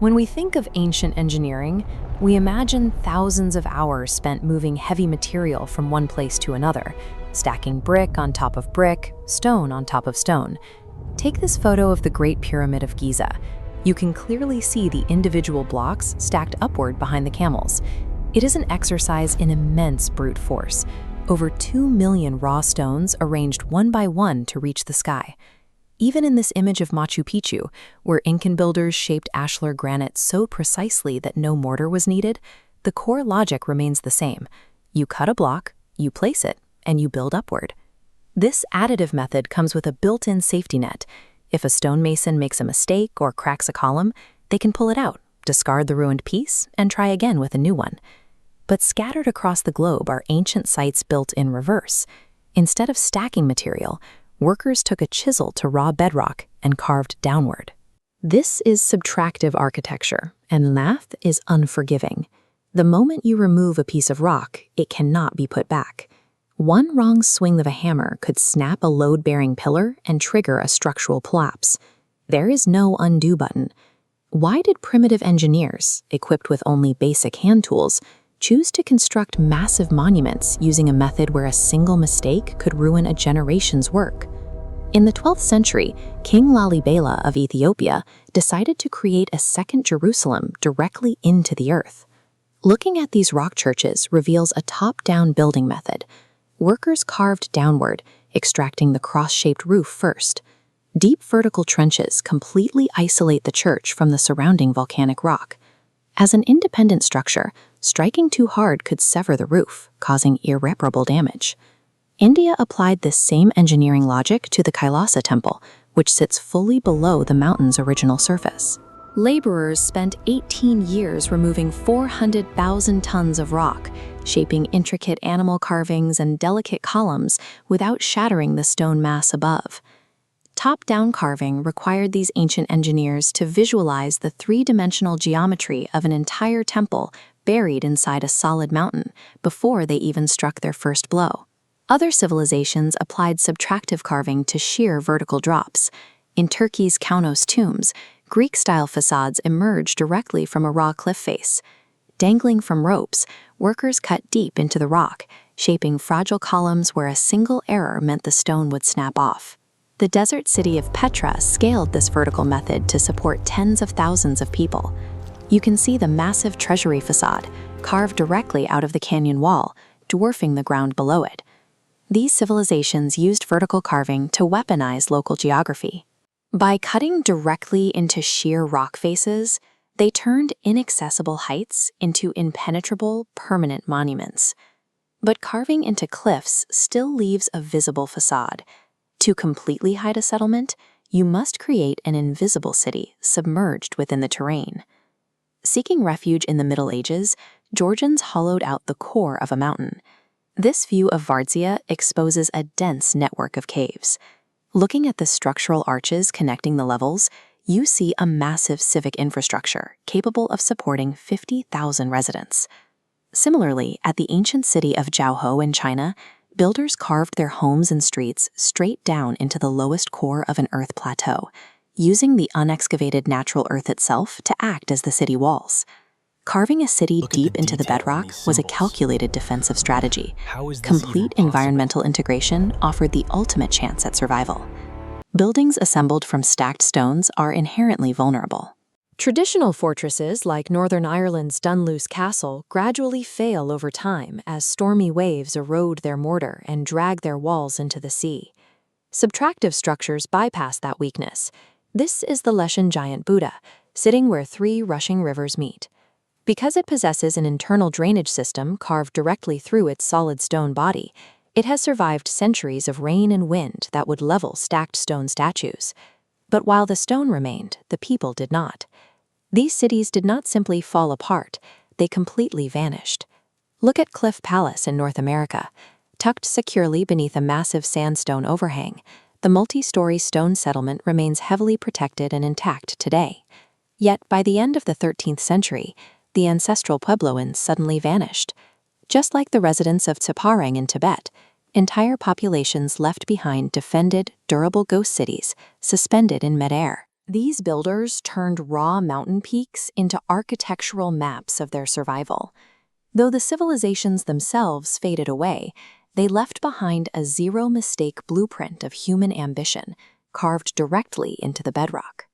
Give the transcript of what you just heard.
When we think of ancient engineering, we imagine thousands of hours spent moving heavy material from one place to another, stacking brick on top of brick, stone on top of stone. Take this photo of the Great Pyramid of Giza. You can clearly see the individual blocks stacked upward behind the camels. It is an exercise in immense brute force. Over 2 million raw stones arranged one by one to reach the sky. Even in this image of Machu Picchu, where Incan builders shaped ashlar granite so precisely that no mortar was needed, the core logic remains the same. You cut a block, you place it, and you build upward. This additive method comes with a built-in safety net. If a stonemason makes a mistake or cracks a column, they can pull it out, discard the ruined piece, and try again with a new one. But scattered across the globe are ancient sites built in reverse. Instead of stacking material, workers took a chisel to raw bedrock and carved downward. This is subtractive architecture, and math is unforgiving. The moment you remove a piece of rock, it cannot be put back. One wrong swing of a hammer could snap a load-bearing pillar and trigger a structural collapse. There is no undo button. Why did primitive engineers, equipped with only basic hand tools, choose to construct massive monuments using a method where a single mistake could ruin a generation's work? In the 12th century, King Lalibela of Ethiopia decided to create a second Jerusalem directly into the earth. Looking at these rock churches reveals a top-down building method. Workers carved downward, extracting the cross-shaped roof first. Deep vertical trenches completely isolate the church from the surrounding volcanic rock. As an independent structure, striking too hard could sever the roof, causing irreparable damage. India applied this same engineering logic to the Kailasa temple, which sits fully below the mountain's original surface. Laborers spent 18 years removing 400,000 tons of rock, shaping intricate animal carvings and delicate columns without shattering the stone mass above. Top-down carving required these ancient engineers to visualize the three-dimensional geometry of an entire temple buried inside a solid mountain before they even struck their first blow. Other civilizations applied subtractive carving to sheer vertical drops. In Turkey's Kaunos tombs, Greek-style facades emerged directly from a raw cliff face. Dangling from ropes, workers cut deep into the rock, shaping fragile columns where a single error meant the stone would snap off. The desert city of Petra scaled this vertical method to support tens of thousands of people. You can see the massive treasury facade, carved directly out of the canyon wall, dwarfing the ground below it. These civilizations used vertical carving to weaponize local geography. By cutting directly into sheer rock faces, they turned inaccessible heights into impenetrable, permanent monuments. But carving into cliffs still leaves a visible facade. To completely hide a settlement, you must create an invisible city submerged within the terrain. Seeking refuge in the Middle Ages, Georgians hollowed out the core of a mountain. This view of Vardzia exposes a dense network of caves. Looking at the structural arches connecting the levels, you see a massive civic infrastructure capable of supporting 50,000 residents. Similarly, at the ancient city of Jiaohou in China, builders carved their homes and streets straight down into the lowest core of an earth plateau, using the unexcavated natural earth itself to act as the city walls. Carving a city deep into the bedrock was a calculated defensive strategy. Complete environmental integration offered the ultimate chance at survival. Buildings assembled from stacked stones are inherently vulnerable. Traditional fortresses like Northern Ireland's Dunluce Castle gradually fail over time as stormy waves erode their mortar and drag their walls into the sea. Subtractive structures bypass that weakness. This is the Leshan giant Buddha, sitting where 3 rushing rivers meet. Because it possesses an internal drainage system carved directly through its solid stone body, it has survived centuries of rain and wind that would level stacked stone statues. But while the stone remained, the people did not. These cities did not simply fall apart, they completely vanished. Look at Cliff Palace in North America. Tucked securely beneath a massive sandstone overhang, the multi-story stone settlement remains heavily protected and intact today. Yet by the end of the 13th century, the ancestral Puebloans suddenly vanished. Just like the residents of Tseparang in Tibet, entire populations left behind defended, durable ghost cities, suspended in midair. These builders turned raw mountain peaks into architectural maps of their survival. Though the civilizations themselves faded away, they left behind a zero-mistake blueprint of human ambition, carved directly into the bedrock.